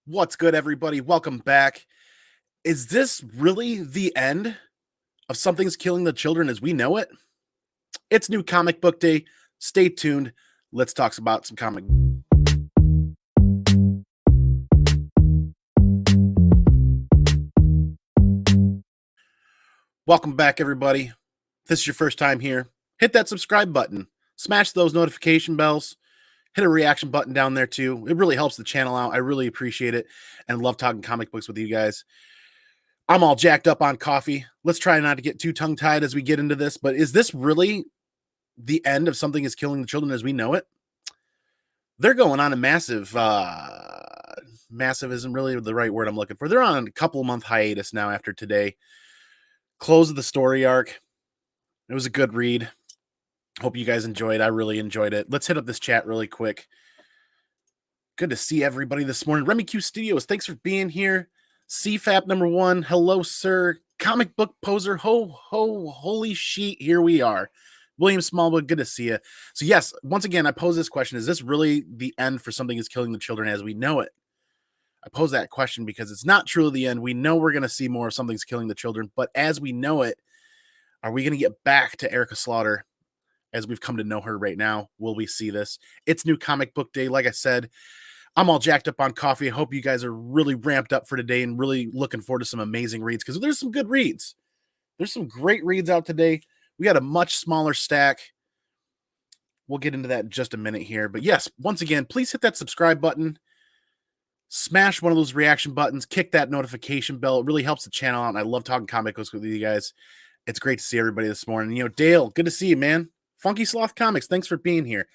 What's good, everybody? Welcome back. Is this really the end of Something's Killing the Children as we know it? It's new comic book day. Stay tuned. Let's talk about some comic. Welcome back, everybody. If this is your first time here, hit that subscribe button. Smash those notification bells. Hit a reaction button down there, too. It really helps the channel out. I really appreciate it and love talking comic books with you guys. I'm all jacked up on coffee. Let's try not to get too tongue-tied as we get into this, but is this really the end of Something is Killing the Children as we know it? They're going on a massive isn't really the right word I'm looking for. They're on a couple-month hiatus now after today. Close of the story arc. It was a good read. Hope you guys enjoyed. I really enjoyed it. Let's hit up this chat really quick. Good to see everybody this morning. Remy Q Studios, thanks for being here. CFAP number 1, hello, sir. Comic book poser, holy sheet, here we are. William Smallwood, good to see you. So yes, once again, I pose this question. Is this really the end for Something is Killing the Children as we know it? I pose that question because it's not truly the end. We know we're going to see more of Something's Killing the Children, but as we know it, are we going to get back to Erica Slaughter as we've come to know her right now? Will we see this? It's new comic book day. Like I said, I'm all jacked up on coffee. I hope you guys are really ramped up for today and really looking forward to some amazing reads because there's some good reads. There's some great reads out today. We got a much smaller stack. We'll get into that in just a minute here. But yes, once again, please hit that subscribe button. Smash one of those reaction buttons. Kick that notification bell. It really helps the channel out. And I love talking comic books with you guys. It's great to see everybody this morning. You know, Dale, good to see you, man. Funky Sloth Comics, thanks for being here.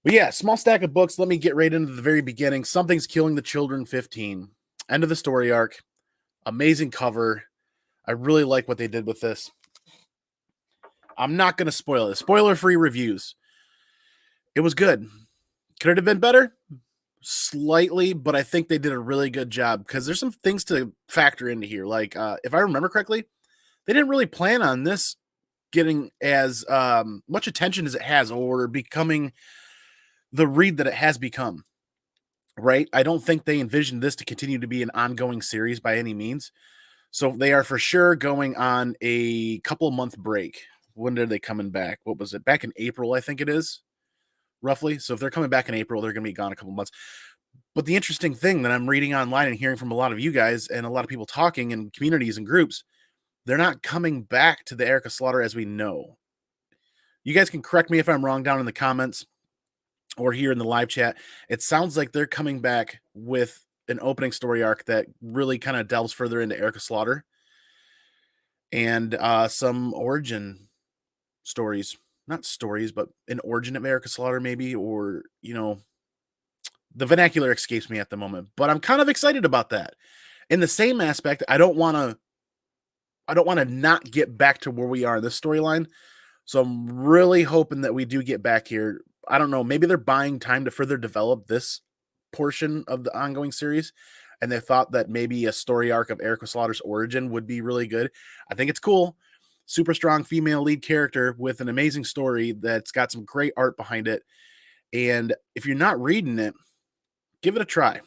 But yeah, small stack of books. Let me get right into the very beginning. Something's Killing the Children 15. End of the story arc. Amazing cover. I really like what they did with this. I'm not going to spoil it. Spoiler-free reviews. It was good. Could it have been better? Slightly, but I think they did a really good job because there's some things to factor into here. Like, if I remember correctly, they didn't really plan on this getting as much attention as it has or becoming the read that it has become, right? I don't think they envisioned this to continue to be an ongoing series by any means. So they are for sure going on a couple month break. When are they coming back? What was it? Back in April, I think it is, roughly. So if they're coming back in April, they're going to be gone a couple months. But the interesting thing that I'm reading online and hearing from a lot of you guys and a lot of people talking in communities and groups, they're not coming back to the Erica Slaughter as we know. You guys can correct me if I'm wrong down in the comments or here in the live chat. It sounds like they're coming back with an opening story arc that really kind of delves further into Erica Slaughter and some origin stories. Not stories, but an origin of Erica Slaughter maybe, or, you know, the vernacular escapes me at the moment. But I'm kind of excited about that. In the same aspect, I don't want to not get back to where we are in this storyline. So I'm really hoping that we do get back here. I don't know, maybe they're buying time to further develop this portion of the ongoing series, and they thought that maybe a story arc of Erica Slaughter's origin would be really good. I think it's cool. Super strong female lead character with an amazing story that's got some great art behind it. And if you're not reading it, give it a try.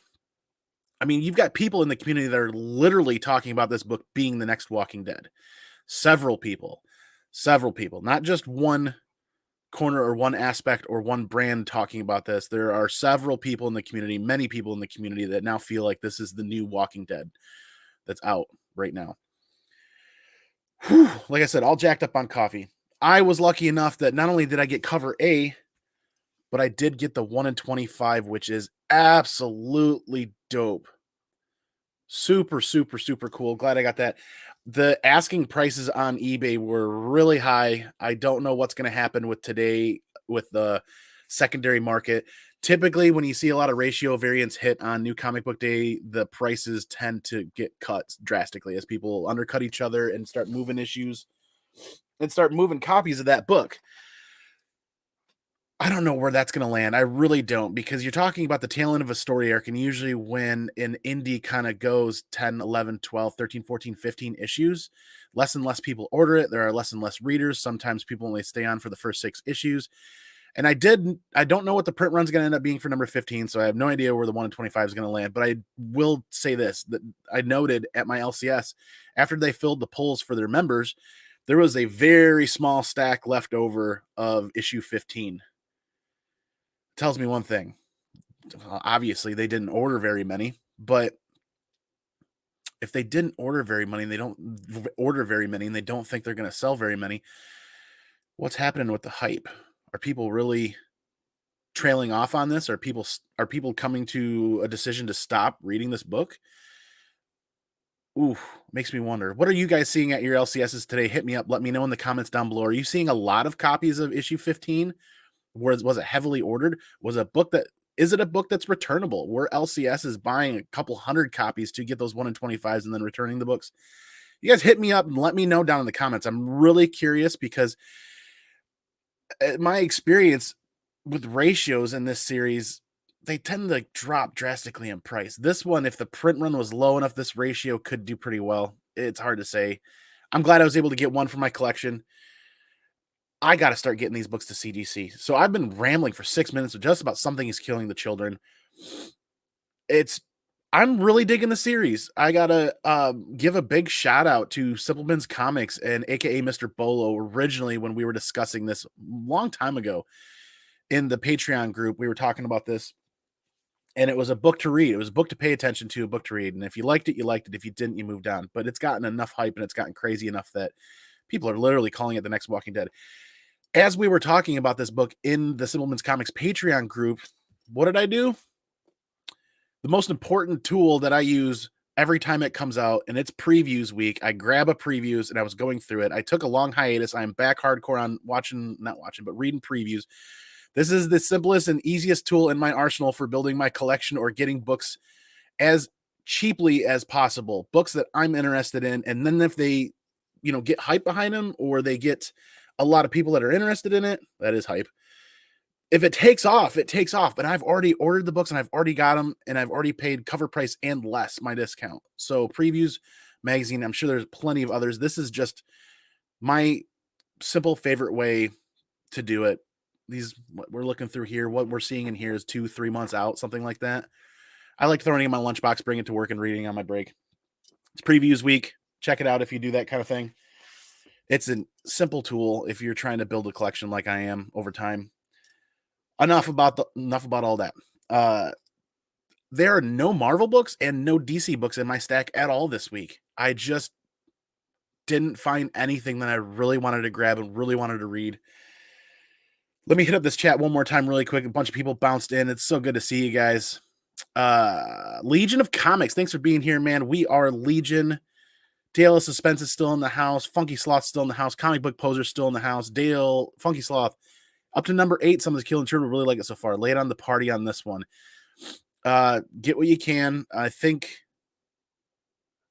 I mean, you've got people in the community that are literally talking about this book being the next Walking Dead. Several people, not just one corner or one aspect or one brand talking about this. There are several people in the community, many people in the community that now feel like this is the new Walking Dead that's out right now. Whew, like I said, all jacked up on coffee. I was lucky enough that not only did I get cover A, but I did get the 1 in 25, which is absolutely dope. Super, super, super cool. Glad I got that. The asking prices on eBay were really high. I don't know what's going to happen with today with the secondary market. Typically, when you see a lot of ratio variance hit on New Comic Book Day, the prices tend to get cut drastically as people undercut each other and start moving issues and start moving copies of that book. I don't know where that's going to land. I really don't, because you're talking about the tail end of a story arc, and usually when an indie kind of goes 10, 11, 12, 13, 14, 15 issues, less and less people order it. There are less and less readers. Sometimes people only stay on for the first 6 issues. And I don't know what the print run's going to end up being for number 15, so I have no idea where the 1 in 25 is going to land. But I will say this, that I noted at my LCS, after they filled the polls for their members, there was a very small stack left over of issue 15. Tells me one thing. Obviously, they didn't order very many, but if they didn't order very many, and they don't order very many, and they don't think they're going to sell very many, what's happening with the hype? Are people really trailing off on this? Are people coming to a decision to stop reading this book? Ooh, makes me wonder. What are you guys seeing at your LCSs today? Hit me up. Let me know in the comments down below. Are you seeing a lot of copies of issue 15? Was it heavily ordered? Is it a book that's returnable? Were LCSs buying a couple hundred copies to get those 1 in 25s and then returning the books? You guys hit me up and let me know down in the comments. I'm really curious because my experience with ratios in this series, they tend to drop drastically in price. This one, if the print run was low enough, this ratio could do pretty well. It's hard to say. I'm glad I was able to get one for my collection. I got to start getting these books to CGC. So I've been rambling for 6 minutes just about Something is Killing the Children. I'm really digging the series. I gotta give a big shout out to Simpleman's Comics and AKA Mr. Bolo. Originally, when we were discussing this long time ago in the Patreon group, we were talking about this, and it was a book to read. It was a book to pay attention to, a book to read. And if you liked it, you liked it. If you didn't, you moved on. But it's gotten enough hype and it's gotten crazy enough that people are literally calling it the next Walking Dead. As we were talking about this book in the Simpleman's Comics Patreon group, what did I do? The most important tool that I use every time it comes out, and it's previews week. I grab a previews and I was going through it. I took a long hiatus. I'm back hardcore on reading previews. This is the simplest and easiest tool in my arsenal for building my collection or getting books as cheaply as possible. Books that I'm interested in. And then if they, get hype behind them, or they get a lot of people that are interested in it, that is hype. If it takes off, it takes off. But I've already ordered the books and I've already got them, and I've already paid cover price and less my discount. So Previews Magazine, I'm sure there's plenty of others. This is just my simple favorite way to do it. What we're looking through here, what we're seeing in here is 2-3 months out, something like that. I like throwing it in my lunchbox, bringing it to work and reading on my break. It's Previews week. Check it out if you do that kind of thing. It's a simple tool if you're trying to build a collection like I am over time. Enough about all that. There are no Marvel books and no DC books in my stack at all this week. I just didn't find anything that I really wanted to grab and really wanted to read. Let me hit up this chat one more time really quick. A bunch of people bounced in. It's so good to see you guys. Legion of Comics, thanks for being here, man. We are Legion. Dale of Suspense is still in the house. Funky Sloth's still in the house. Comic Book Poser's still in the house. Dale, Funky Sloth, up to number 8. Something's Killing Children. Really like it so far. Lay it on the party on this one. Get what you can. I think,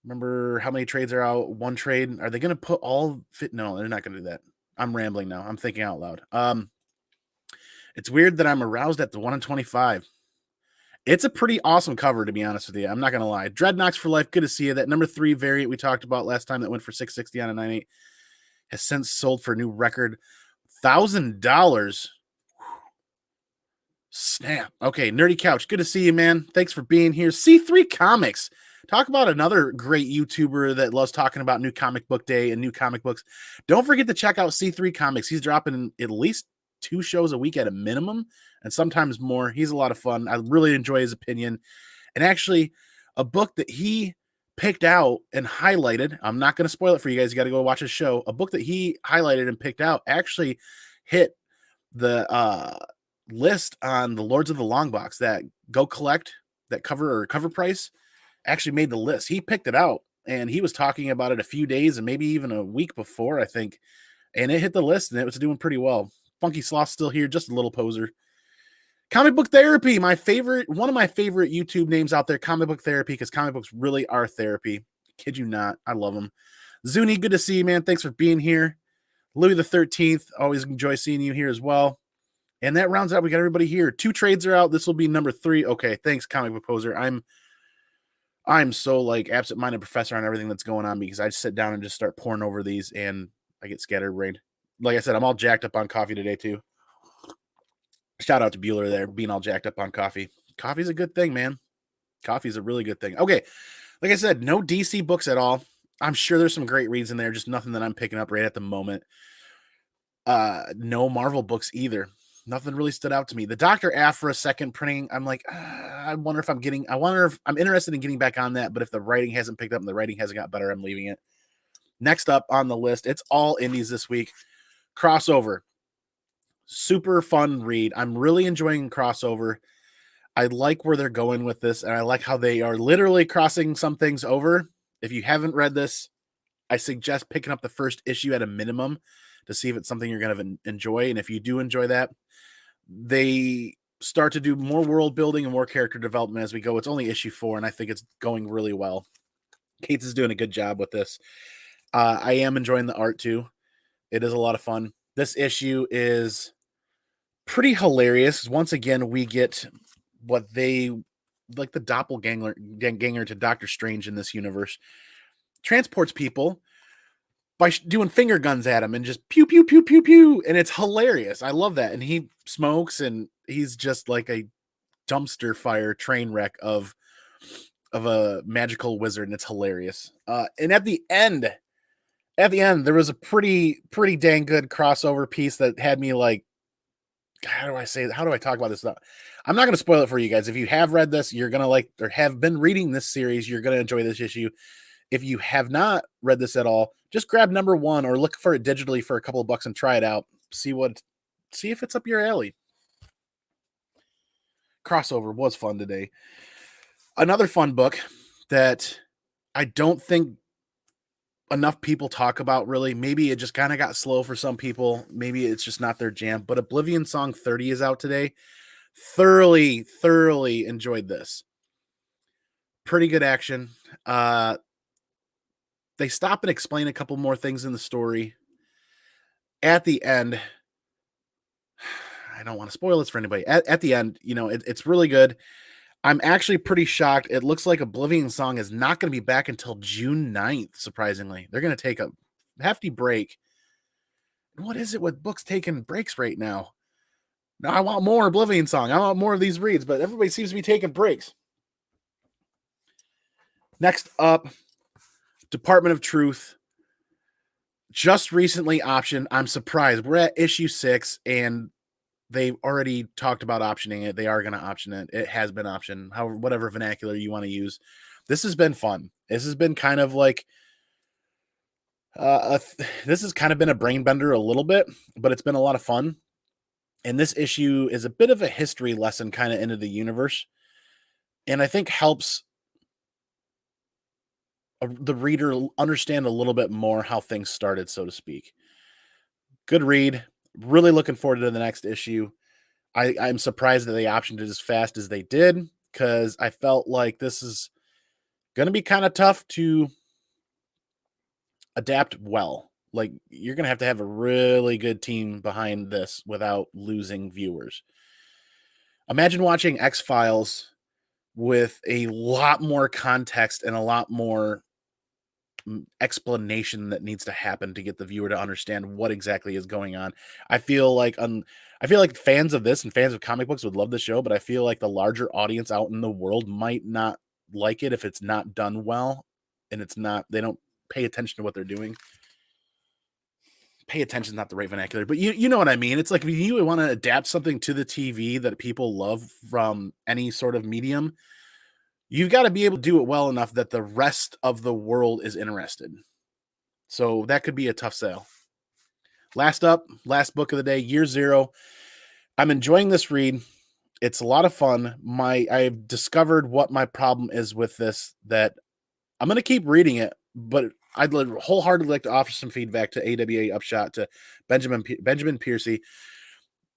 remember how many trades are out? One trade. Are they going to put all fit? No, they're not going to do that. I'm rambling now. I'm thinking out loud. It's weird that I'm aroused at the 1 in 25. It's a pretty awesome cover, to be honest with you. I'm not going to lie. Dreadnoks for Life. Good to see you. That number 3 variant we talked about last time that went for $660 on a 9.8 has since sold for a new record $1,000. Snap. Okay, Nerdy Couch. Good to see you, man. Thanks for being here. C3 Comics. Talk about another great YouTuber that loves talking about new comic book day and new comic books. Don't forget to check out C3 Comics. He's dropping at least 2 shows a week at a minimum, and sometimes more. He's a lot of fun. I really enjoy his opinion. And actually, a book that he picked out and highlighted, I'm not going to spoil it for you guys. You got to go watch his show. A book that he highlighted and picked out actually hit the list on the Lords of the Long Box. That Go Collect, that cover price, actually made the list. He picked it out, and he was talking about it a few days and maybe even a week before, I think. And it hit the list, and it was doing pretty well. Funky Sloth's still here, just a little poser. Comic Book Therapy, one of my favorite YouTube names out there, Comic Book Therapy, because comic books really are therapy. Kid you not, I love them. Zuni, good to see you, man. Thanks for being here. Louis the 13th, always enjoy seeing you here as well. And that rounds out. We got everybody here. 2 trades are out. This will be number 3. Okay, thanks, Comic Book Poser. I'm so like absent-minded professor on everything that's going on because I just sit down and just start pouring over these and I get scatterbrained. Like I said, I'm all jacked up on coffee today too. Shout out to Bueller there, being all jacked up on coffee. Coffee's a good thing, man. Coffee's a really good thing. Okay, like I said, no DC books at all. I'm sure there's some great reads in there, just nothing that I'm picking up right at the moment. No Marvel books either. Nothing really stood out to me. The Dr. Aphra second printing, I'm like, I wonder if I'm interested in getting back on that, but if the writing hasn't picked up and the writing hasn't got better, I'm leaving it. Next up on the list, it's all indies this week. Crossover. Super fun read. I'm really enjoying Crossover. I like where they're going with this, and I like how they are literally crossing some things over. If you haven't read this, I suggest picking up the first issue at a minimum to see if it's something you're going to enjoy. And if you do enjoy that, they start to do more world building and more character development as we go. It's only issue 4, and I think it's going really well. Cates is doing a good job with this. I am enjoying the art too. It is a lot of fun. This issue is pretty hilarious. Once again, we get what they like, the doppelganger to Doctor Strange in this universe. Transports people by doing finger guns at him and just pew, pew, pew, pew, pew. And it's hilarious. I love that. And he smokes, and he's just like a dumpster fire train wreck of a magical wizard. And it's hilarious. And at the end, there was a pretty dang good crossover piece that had me like, how do I talk about this stuff? I'm not going to spoil it for you guys. If you have read this, you're going to like, or have been reading this series, you're going to enjoy this issue. If you have not read this at all, just grab number 1 or look for it digitally for a couple of bucks and try it out. See if it's up your alley. Crossover was fun today. Another fun book that I don't think enough people talk about, really. Maybe it just kind of got slow for some people. Maybe it's just not their jam. But Oblivion Song 30 is out today. Thoroughly enjoyed this. Pretty good action. They stop and explain a couple more things in the story. At the end, I don't want to spoil this for anybody. At the end, it's really good. I'm actually pretty shocked. It looks like Oblivion Song is not going to be back until June 9th, surprisingly. They're going to take a hefty break. What is it with books taking breaks right now? Now I want more Oblivion Song. I want more of these reads, but everybody seems to be taking breaks. Next up, Department of Truth. Just recently optioned. I'm surprised. We're at issue 6, and they've already talked about optioning it. They are going to option it. It has been optioned, however, whatever vernacular you want to use. This has been fun. This has been kind of like this has kind of been a brain bender a little bit, but it's been a lot of fun. And this issue is a bit of a history lesson kind of into the universe, and I think helps the reader understand a little bit more how things started, so to speak. Good read. Really looking forward to the next issue. I'm surprised that they optioned it as fast as they did, because I felt like this is going to be kind of tough to adapt well. Like, you're going to have a really good team behind this without losing viewers. Imagine watching X-Files with a lot more context and a lot more explanation that needs to happen to get the viewer to understand what exactly is going on. I feel like fans of this and fans of comic books would love the show, but I feel like the larger audience out in the world might not like it if it's not done well, and they don't pay attention to what they're doing. Pay attention is not the right vernacular, but you know what I mean. It's like, if you want to adapt something to the TV that people love from any sort of medium, you've got to be able to do it well enough that the rest of the world is interested. So that could be a tough sell. Last book of the day, Year Zero. I'm enjoying this read. It's a lot of fun. I've discovered what my problem is with this, that I'm going to keep reading it, but I'd wholeheartedly like to offer some feedback to AWA Upshot, to Benjamin Piercy,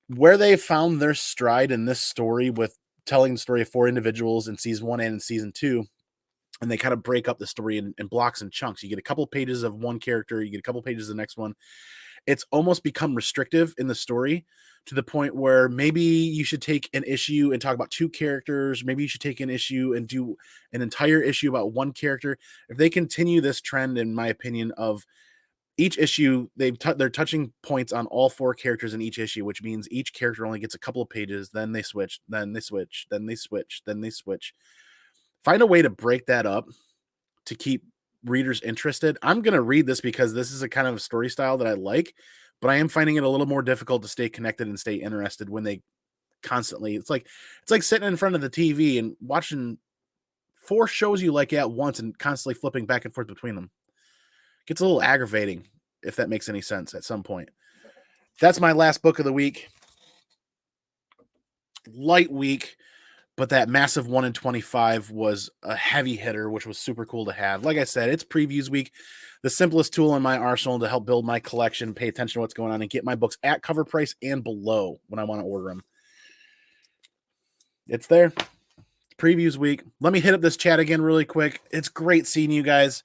where they found their stride in this story with telling the story of 4 individuals in season 1 and in season 2. And they kind of break up the story in blocks and chunks. You get a couple pages of one character, you get a couple pages of the next one. It's almost become restrictive in the story, to the point where maybe you should take an issue and talk about 2 characters. Maybe you should take an issue and do an entire issue about one character. If they continue this trend, in my opinion, of each issue, they're touching points on all 4 characters in each issue, which means each character only gets a couple of pages, then they switch, then they switch, then they switch, then they switch. Find a way to break that up to keep readers interested. I'm going to read this because this is a kind of story style that I like, but I am finding it a little more difficult to stay connected and stay interested when they constantly, it's like sitting in front of the TV and watching 4 shows you like at once and constantly flipping back and forth between them. Gets a little aggravating, if that makes any sense at some point. That's my last book of the week. Light week, but that massive 1 in 25 was a heavy hitter, which was super cool to have. Like I said, it's previews week, the simplest tool in my arsenal to help build my collection, pay attention to what's going on, and get my books at cover price and below when I want to order them. It's there. It's previews week. Let me hit up this chat again really quick. It's great seeing you guys.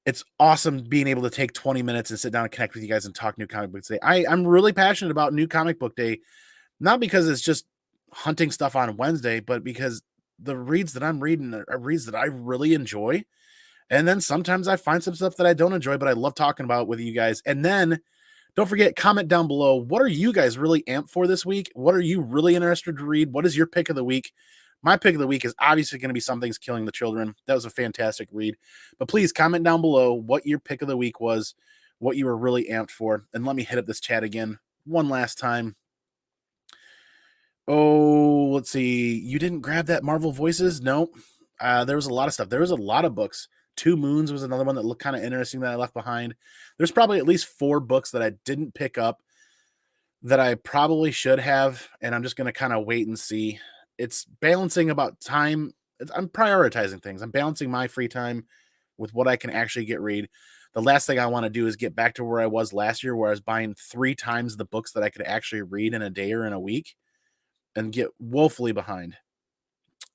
It's awesome being able to take 20 minutes and sit down and connect with you guys and talk New Comic Book Day. I'm really passionate about New Comic Book Day, not because it's just hunting stuff on Wednesday, but because the reads that I'm reading are reads that I really enjoy. And then sometimes I find some stuff that I don't enjoy, but I love talking about with you guys. And then don't forget, comment down below. What are you guys really amped for this week? What are you really interested to read? What is your pick of the week? My pick of the week is obviously going to be Something's Killing the Children. That was a fantastic read. But please comment down below what your pick of the week was, what you were really amped for. And let me hit up this chat again one last time. Oh, let's see. You didn't grab that Marvel Voices? No. There was a lot of stuff. There was a lot of books. Two Moons was another one that looked kind of interesting that I left behind. There's probably at least 4 books that I didn't pick up that I probably should have, and I'm just going to kind of wait and see. It's balancing about time. I'm prioritizing things. I'm balancing my free time with what I can actually get read. The last thing I want to do is get back to where I was last year, where I was buying 3 times the books that I could actually read in a day or in a week and get woefully behind.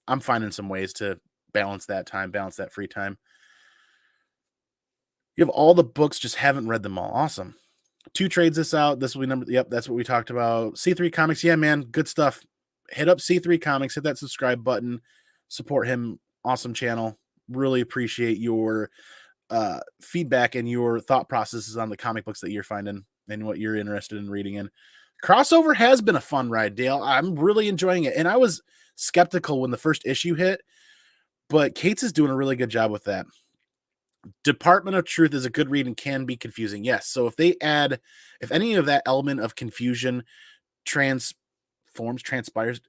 I'm finding some ways to balance that time, balance that free time. You have all the books, just haven't read them all. Awesome. 2 trades this out. This will be number. Yep, that's what we talked about. C3 Comics. Yeah, man, good stuff. Hit up C3 Comics. Hit that subscribe button. Support him. Awesome channel. Really appreciate your feedback and your thought processes on the comic books that you're finding and what you're interested in reading in. Crossover has been a fun ride, Dale. I'm really enjoying it. And I was skeptical when the first issue hit, but Kate's is doing a really good job with that. Department of Truth is a good read and can be confusing. Yes. So if any of that element of confusion transpires,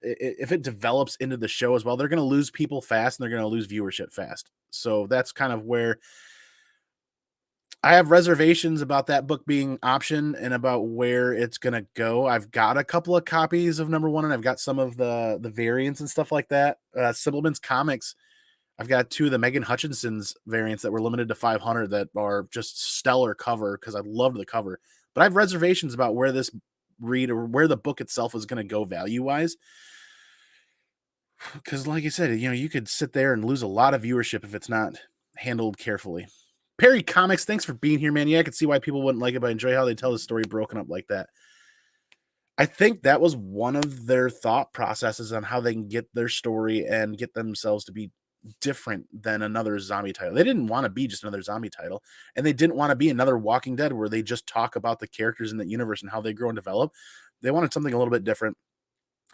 if it develops into the show as well, they're going to lose people fast and they're going to lose viewership fast. So that's kind of where I have reservations about that book being option and about where it's going to go. I've got a couple of copies of number 1 and I've got some of the variants and stuff like that. Simpleman's Comics, I've got 2 of the Megan Hutchinson's variants that were limited to 500 that are just stellar cover because I loved the cover. But I have reservations about where this read or where the book itself is going to go value-wise. Because like I said, you could sit there and lose a lot of viewership if it's not handled carefully. Perry Comics, thanks for being here, man. Yeah, I could see why people wouldn't like it, but I enjoy how they tell the story broken up like that. I think that was one of their thought processes on how they can get their story and get themselves to be different than another zombie title. They didn't want to be just another zombie title, and they didn't want to be another Walking Dead where they just talk about the characters in the universe and how they grow and develop. They wanted something a little bit different.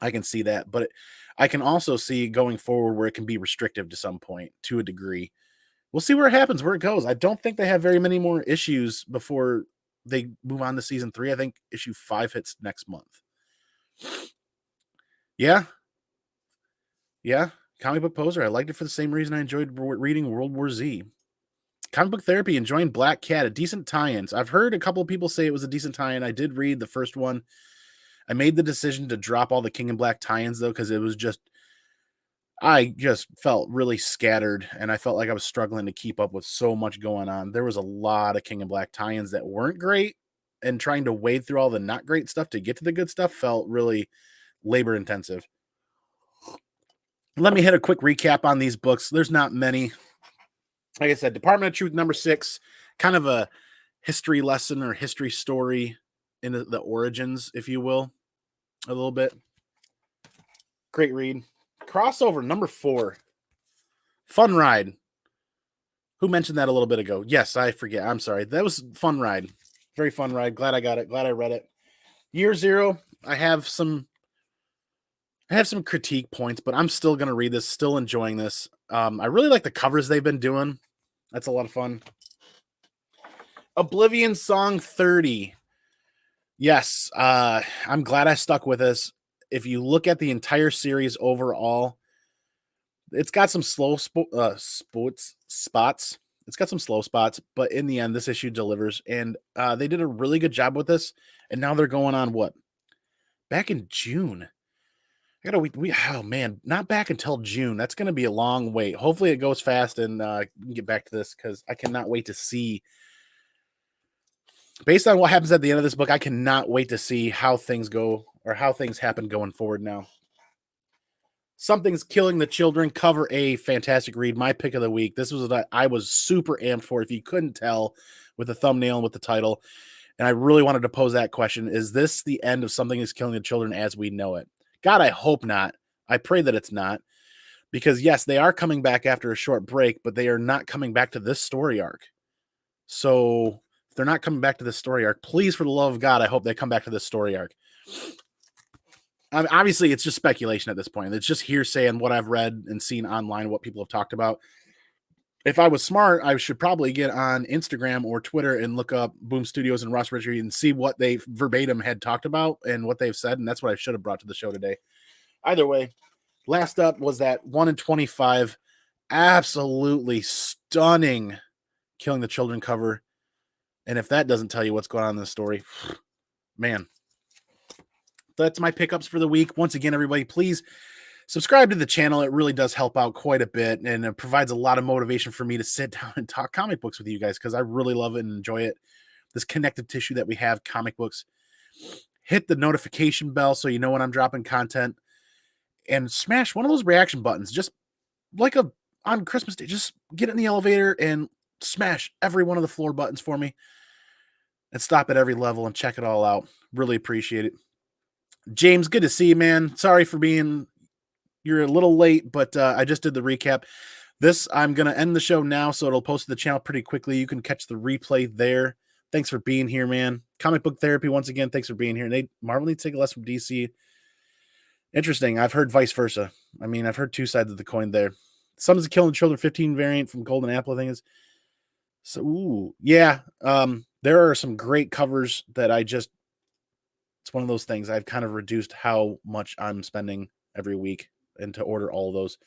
I can see that, but I can also see going forward where it can be restrictive to some point, to a degree. We'll see where it happens, where it goes. I don't think they have very many more issues before they move on to season 3. I think issue 5 hits next month. Yeah. Comic Book Poser. I liked it for the same reason I enjoyed reading World War Z. Comic Book Therapy. Enjoying Black Cat. A decent tie-ins. I've heard a couple of people say it was a decent tie-in. I did read the first one. I made the decision to drop all the King in Black tie-ins, though, because I just felt really scattered, and I felt like I was struggling to keep up with so much going on. There was a lot of King in Black tie-ins that weren't great, and trying to wade through all the not great stuff to get to the good stuff felt really labor-intensive. Let me hit a quick recap on these books. There's not many. Like I said, Department of Truth number 6, kind of a history lesson or history story in the origins, if you will, a little bit. Great read. Crossover number 4. Fun ride. Who mentioned that a little bit ago? Yes, I forget. I'm sorry. That was a fun ride. Very fun ride. Glad I got it. Glad I read it. Year Zero, I have some critique points, but I'm still going to read this, still enjoying this. I really like the covers they've been doing. That's a lot of fun. Oblivion Song 30. Yes, I'm glad I stuck with this. If you look at the entire series overall, it's got some slow spots. It's got some slow spots, but in the end, this issue delivers, and they did a really good job with this. And now they're going on what? Back in June. Oh man, not back until June. That's going to be a long wait. Hopefully, it goes fast, and we can get back to this because I cannot wait to see. Based on what happens at the end of this book, I cannot wait to see how things go or how things happen going forward now. Something's Killing the Children, cover A, fantastic read. My pick of the week. This was what I was super amped for, if you couldn't tell with the thumbnail and with the title. And I really wanted to pose that question. Is this the end of Something is Killing the Children as we know it? God, I hope not. I pray that it's not. Because, yes, they are coming back after a short break, but they are not coming back to this story arc. So if they're not coming back to this story arc, please, for the love of God, I hope they come back to this story arc. I mean, obviously, it's just speculation at this point. It's just hearsay and what I've read and seen online, what people have talked about. If I was smart, I should probably get on Instagram or Twitter and look up Boom Studios and Ross Ritchie and see what they verbatim had talked about and what they've said. And that's what I should have brought to the show today. Either way, last up was that 1 in 25, absolutely stunning Killing the Children cover. And if that doesn't tell you what's going on in this story, man. That's my pickups for the week. Once again, everybody, please subscribe to the channel. It really does help out quite a bit, and it provides a lot of motivation for me to sit down and talk comic books with you guys because I really love it and enjoy it. This connective tissue that we have, comic books. Hit the notification bell so you know when I'm dropping content, and smash one of those reaction buttons. Just like on Christmas Day, just get in the elevator and smash every one of the floor buttons for me and stop at every level and check it all out. Really appreciate it. James, good to see you, man. Sorry for you're a little late, but I just did the recap. I'm going to end the show now, so it'll post to the channel pretty quickly. You can catch the replay there. Thanks for being here, man. Comic Book Therapy, once again, thanks for being here. Marvel needs to take a lesson from DC. Interesting. I've heard vice versa. I mean, I've heard two sides of the coin there. Something's Killing the Children 15 variant from Golden Apple, I think is. So, ooh, yeah. There are some great covers that it's one of those things. I've kind of reduced how much I'm spending every week, and to order all of those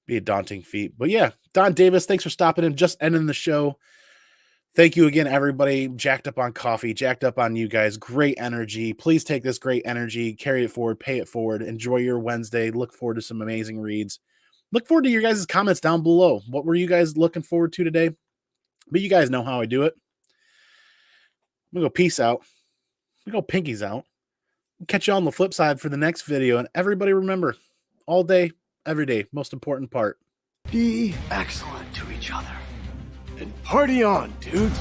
be a daunting feat. But yeah, Don Davis, thanks for stopping in. Just ending the show. Thank you again, everybody. Jacked up on coffee, jacked up on you guys. Great energy. Please take this great energy, carry it forward, pay it forward. Enjoy your Wednesday. Look forward to some amazing reads. Look forward to your guys' comments down below. What were you guys looking forward to today? But you guys know how I do it. I'm going to go peace out. I'm going to go pinkies out. Catch you on the flip side for the next video. And everybody remember, all day, every day, most important part. Be excellent to each other. And party on, dudes.